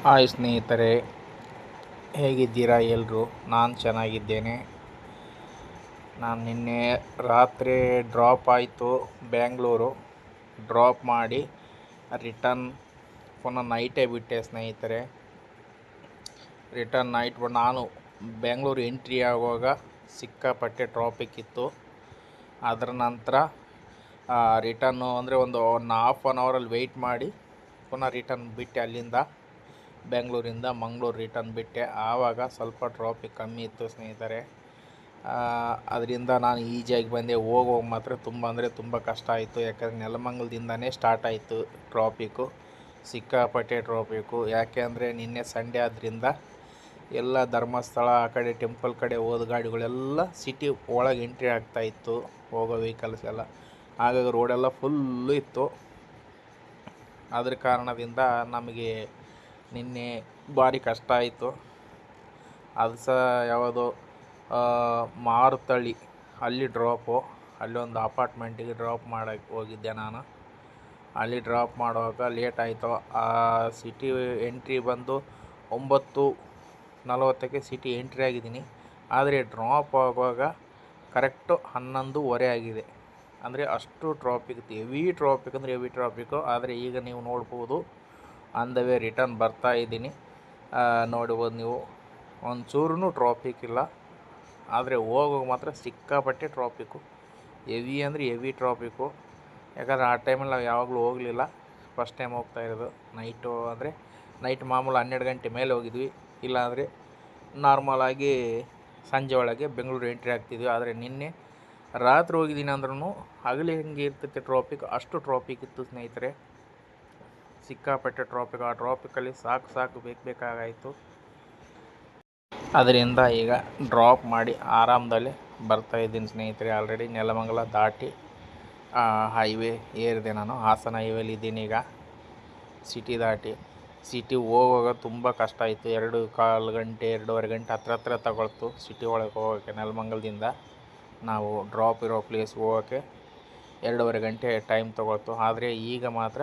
Hi ಸ್ನೇಹಿತರೆ, ಹೇಗಿದ್ದೀರಾ ಎಲ್ಲರೂ? ನಾನು ಚೆನ್ನಾಗಿದ್ದೇನೆ. ನಾನು ನಿನ್ನೆ ರಾತ್ರಿ ಡ್ರಾಪ್ ಆಯಿತು ಬೆಂಗಳೂರು. ಡ್ರಾಪ್ ಮಾಡಿ ರಿಟರ್ನ್ ಪುನಃ ನೈಟೇ ಬಿಟ್ಟೆ ಸ್ನೇಹಿತರೆ. ರಿಟರ್ನ್ ನೈಟ್ ನಾನು ಬೆಂಗಳೂರು ಎಂಟ್ರಿ ಆಗುವಾಗ ಸಿಕ್ಕಾಪಟ್ಟೆ ಟ್ರಾಫಿಕ್ ಇತ್ತು. ಅದರ ನಂತರ ರಿಟರ್ನು ಅಂದರೆ ಒಂದು ಹಾಫ್ ಆನ್ ಅವರಲ್ಲಿ ವೆಯ್ಟ್ ಮಾಡಿ ಪುನಃ ರಿಟರ್ನ್ ಬಿಟ್ಟೆ. ಅಲ್ಲಿಂದ ಬೆಂಗಳೂರಿಂದ ಮಂಗಳೂರು ರಿಟರ್ನ್ ಬಿಟ್ಟೆ. ಆವಾಗ ಸ್ವಲ್ಪ ಟ್ರಾಫಿಕ್ ಕಮ್ಮಿ ಇತ್ತು ಸ್ನೇಹಿತರೆ. ಅದರಿಂದ ನಾನು ಈಜಿಯಾಗಿ ಬಂದೆ. ಹೋಗುವಾಗ ಮಾತ್ರ ತುಂಬ ಅಂದರೆ ತುಂಬ ಕಷ್ಟ ಆಯಿತು. ಯಾಕಂದರೆ ನೆಲಮಂಗಲದಿಂದನೇ ಸ್ಟಾರ್ಟ್ ಆಯಿತು ಟ್ರಾಫಿಕ್ಕು, ಸಿಕ್ಕಾಪಟ್ಟೆ ಟ್ರಾಫಿಕ್ಕು. ಯಾಕೆ ಅಂದರೆ ನಿನ್ನೆ ಸಂಡೇ ಆದ್ದರಿಂದ ಎಲ್ಲ ಧರ್ಮಸ್ಥಳ ಆ ಕಡೆ ಟೆಂಪಲ್ ಕಡೆ ಹೋದ ಗಾಡಿಗಳೆಲ್ಲ ಸಿಟಿ ಒಳಗೆ ಎಂಟ್ರಿ ಆಗ್ತಾಯಿತ್ತು, ಹೋಗೋ ವೆಹಿಕಲ್ಸ್ ಎಲ್ಲ. ಹಾಗಾಗಿ ರೋಡೆಲ್ಲ ಫುಲ್ಲು ಇತ್ತು. ಅದ್ರ ಕಾರಣದಿಂದ ನಮಗೆ ನಿನ್ನೆ ಭಾರಿ ಕಷ್ಟ ಆಯಿತು. ಅದು ಸಹ ಯಾವುದೋ ಮಾರುತಳ್ಳಿ ಅಲ್ಲಿ ಡ್ರಾಪು. ಅಲ್ಲೊಂದು ಅಪಾರ್ಟ್ಮೆಂಟಿಗೆ ಡ್ರಾಪ್ ಮಾಡೋಕ್ಕೆ ಹೋಗಿದ್ದೆ ನಾನು. ಅಲ್ಲಿ ಡ್ರಾಪ್ ಮಾಡುವಾಗ ಲೇಟ್ ಆಯಿತು. ಆ ಸಿಟಿ ಎಂಟ್ರಿ ಬಂದು 9:40ಕ್ಕೆ ಸಿಟಿ ಎಂಟ್ರಿ ಆಗಿದ್ದೀನಿ. ಆದರೆ ಡ್ರಾಪ್ ಆಗುವಾಗ ಕರೆಕ್ಟು 11:15 ಆಗಿದೆ. ಅಂದರೆ ಅಷ್ಟು ಟ್ರಾಫಿಕ್ ಇತ್ತು. ಹೆವಿ ಟ್ರಾಫಿಕ್ ಅಂದರೆ ಹೆವಿ ಟ್ರಾಫಿಕ್ಕು. ಆದರೆ ಈಗ ನೀವು ನೋಡ್ಬೋದು, ಆನ್ ದ ವೇ ರಿಟರ್ನ್ ಬರ್ತಾ ಇದ್ದೀನಿ. ನೋಡ್ಬೋದು ನೀವು, ಒಂಚೂರೂ ಟ್ರಾಫಿಕ್ ಇಲ್ಲ. ಆದರೆ ಹೋಗೋವಾಗ ಮಾತ್ರ ಸಿಕ್ಕಾಪಟ್ಟೆ ಟ್ರಾಫಿಕ್ಕು, ಹೆವಿ ಅಂದರೆ ಹೆವಿ ಟ್ರಾಫಿಕ್ಕು. ಯಾಕಂದರೆ ಆ ಟೈಮಲ್ಲಿ ನಾವು ಯಾವಾಗಲೂ ಹೋಗಲಿಲ್ಲ, ಫಸ್ಟ್ ಟೈಮ್ ಹೋಗ್ತಾ ಇರೋದು. ನೈಟು ಅಂದರೆ ನೈಟ್ ಮಾಮೂಲು 12 ಗಂಟೆ ಮೇಲೆ ಹೋಗಿದ್ವಿ. ಇಲ್ಲಾಂದರೆ ನಾರ್ಮಲಾಗಿ ಸಂಜೆ ಒಳಗೆ ಬೆಂಗಳೂರು ಎಂಟ್ರಿ ಆಗ್ತಿದ್ವಿ. ಆದರೆ ನಿನ್ನೆ ರಾತ್ರಿ ಹೋಗಿದ್ದೀನಿ ಅಂದ್ರೂ ಹಗಲಿ ಹೆಂಗೆ ಇರ್ತೈತೆ ಟ್ರಾಫಿಕ್, ಅಷ್ಟು ಟ್ರಾಫಿಕ್ ಇತ್ತು ಸ್ನೇಹಿತರೆ. ಸಿಕ್ಕಾಪಟ್ಟೆ ಟ್ರಾಫಿಕ್. ಆ ಟ್ರಾಫಿಕಲ್ಲಿ ಸಾಕು ಬೇಕಾಗಾಯಿತು. ಅದರಿಂದ ಈಗ ಡ್ರಾಪ್ ಮಾಡಿ ಆರಾಮದಲ್ಲಿ ಬರ್ತಾಯಿದ್ದೀನಿ ಸ್ನೇಹಿತರೆ. ಆಲ್ರೆಡಿ ನೆಲಮಂಗಲ ದಾಟಿ ಹೈವೇ ಏರಿದೆ. ನಾನು ಹಾಸನ ಹೈವೇಲಿ ಇದ್ದೀನಿ ಈಗ. ಸಿಟಿ ದಾಟಿ ಸಿಟಿ ಹೋಗುವಾಗ ತುಂಬ ಕಷ್ಟ ಆಯಿತು. 2.25 ಗಂಟೆ 2.5 ಗಂಟೆ ಹತ್ರ ತಗೊಳ್ತು ಸಿಟಿ ಒಳಗೆ ಹೋಗೋಕ್ಕೆ. ನೆಲಮಂಗಲದಿಂದ ನಾವು ಡ್ರಾಪ್ ಇರೋ ಪ್ಲೇಸ್ ಹೋಗೋಕ್ಕೆ 2.5 ಗಂಟೆ ಟೈಮ್ ತಗೊಳ್ತು. ಆದರೆ ಈಗ ಮಾತ್ರ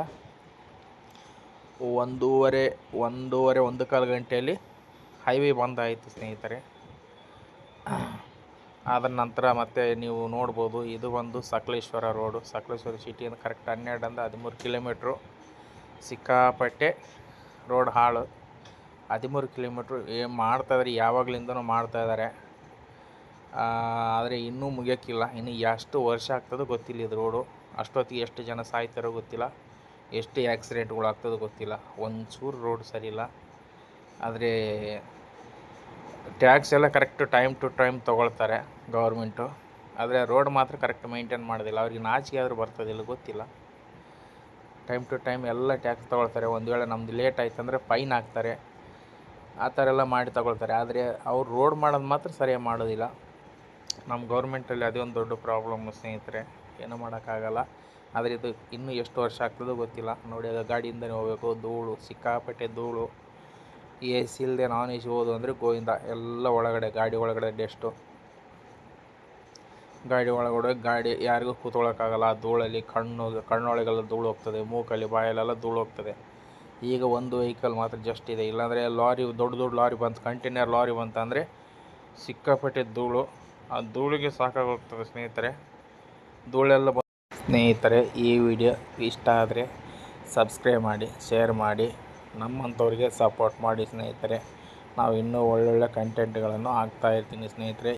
1.5 ಗಂಟೆಯಲ್ಲಿ ಹೈವೇ ಬಂದಾಯಿತು ಸ್ನೇಹಿತರೆ. ಅದರ ನಂತರ ಮತ್ತೆ ನೀವು ನೋಡ್ಬೋದು, ಇದು ಒಂದು ಸಕಲೇಶ್ವರ ರೋಡು. ಸಕಲೇಶ್ವರ ಸಿಟಿಯಿಂದ ಕರೆಕ್ಟ್ 12-13 ಕಿಲೋಮೀಟ್ರು. ಸಿಕ್ಕಾಪಟ್ಟೆ ರೋಡ್ ಹಾಳು. 13 ಕಿಲೋಮೀಟ್ರು ಮಾಡ್ತಾಯಿದ್ದಾರೆ, ಯಾವಾಗಲಿಂದನೂ ಮಾಡ್ತಾಯಿದ್ದಾರೆ. ಆದರೆ ಇನ್ನೂ ಮುಗಿಯೋಕ್ಕಿಲ್ಲ. ಇನ್ನು ಎಷ್ಟು ವರ್ಷ ಆಗ್ತದೋ ಗೊತ್ತಿಲ್ಲ ಇದು ರೋಡು. ಅಷ್ಟೊತ್ತಿಗೆ ಎಷ್ಟು ಜನ ಸಾಯ್ತಾರೋ ಗೊತ್ತಿಲ್ಲ, ಎಷ್ಟು ಆಕ್ಸಿಡೆಂಟ್ಗಳಾಗ್ತದೋ ಗೊತ್ತಿಲ್ಲ. ಒಂಚೂರು ರೋಡ್ ಸರಿ ಇಲ್ಲ. ಆದರೆ ಟ್ಯಾಕ್ಸ್ ಎಲ್ಲ ಕರೆಕ್ಟು ಟೈಮ್ ಟು ಟೈಮ್ ತೊಗೊಳ್ತಾರೆ ಗೌರ್ಮೆಂಟು. ಆದರೆ ರೋಡ್ ಮಾತ್ರ ಕರೆಕ್ಟ್ ಮೇಂಟೈನ್ ಮಾಡೋದಿಲ್ಲ. ಅವ್ರಿಗೆ ನಾಚಿಕೆ ಆದರೂ ಬರ್ತದಿಲ್ಲ ಗೊತ್ತಿಲ್ಲ. ಟೈಮ್ ಟು ಟೈಮ್ ಎಲ್ಲ ಟ್ಯಾಕ್ಸ್ ತೊಗೊಳ್ತಾರೆ. ಒಂದು ವೇಳೆ ನಮ್ಮದು ಲೇಟ್ ಆಯ್ತು ಅಂದರೆ ಫೈನ್ ಹಾಕ್ತಾರೆ. ಆ ಥರ ಎಲ್ಲ ಮಾಡಿ ತಗೊಳ್ತಾರೆ. ಆದರೆ ಅವ್ರು ರೋಡ್ ಮಾಡೋದು ಮಾತ್ರ ಸರಿಯಾಗಿ ಮಾಡೋದಿಲ್ಲ. ನಮ್ಮ ಗೌರ್ಮೆಂಟಲ್ಲಿ ಅದೇ ಒಂದು ದೊಡ್ಡ ಪ್ರಾಬ್ಲಮ್ಮು ಸ್ನೇಹಿತರೆ. ಏನೂ ಮಾಡೋಕ್ಕಾಗಲ್ಲ. ಆದರೆ ಇದು ಇನ್ನೂ ಎಷ್ಟು ವರ್ಷ ಆಗ್ತದೋ ಗೊತ್ತಿಲ್ಲ. ನೋಡಿ, ಆಗ ಗಾಡಿಯಿಂದಲೇ ಹೋಗಬೇಕು. ಧೂಳು, ಸಿಕ್ಕಾಪಟ್ಟೆ ಧೂಳು. ಎ ಸಿ ಇಲ್ಲದೆ ನಾನ್ ಎ ಸಿ ಹೋದು ಅಂದರೆ ಗೋವಿಂದ. ಎಲ್ಲ ಒಳಗಡೆ, ಗಾಡಿ ಒಳಗಡೆ ಡಸ್ಟು. ಗಾಡಿ ಯಾರಿಗೂ ಕೂತ್ಕೊಳ್ಳೋಕ್ಕಾಗಲ್ಲ ಆ ಧೂಳಲ್ಲಿ. ಕಣ್ಣೊಳಗೆಲ್ಲ ಧೂಳು ಹೋಗ್ತದೆ, ಮೂಕಲ್ಲಿ ಬಾಯಲ್ಲೆಲ್ಲ ಧೂಳು ಹೋಗ್ತದೆ. ಈಗ ಒಂದು ವೆಹಿಕಲ್ ಮಾತ್ರ ಜಸ್ಟ್ ಇದೆ. ಇಲ್ಲಾಂದರೆ ಲಾರಿ, ದೊಡ್ಡ ಲಾರಿ ಬಂತು, ಕಂಟೈನರ್ ಲಾರಿ ಬಂತಂದರೆ ಸಿಕ್ಕಾಪಟ್ಟೆ ಧೂಳು. ಆ ಧೂಳಿಗೆ ಸಾಕಾಗೋಗ್ತದೆ ಸ್ನೇಹಿತರೆ. ಧೂಳೆಲ್ಲ ಸ್ನೇಹಿತರೆ, ಈ ವಿಡಿಯೋ ಇಷ್ಟ ಆದರೆ ಸಬ್ಸ್ಕ್ರೈಬ್ ಮಾಡಿ, ಶೇರ್ ಮಾಡಿ, ನಮ್ಮಂಥವ್ರಿಗೆ ಸಪೋರ್ಟ್ ಮಾಡಿ ಸ್ನೇಹಿತರೆ. ನಾವು ಇನ್ನೂ ಒಳ್ಳೊಳ್ಳೆ ಕಂಟೆಂಟ್ಗಳನ್ನು ಹಾಕ್ತಾಯಿರ್ತೀನಿ ಸ್ನೇಹಿತರೆ.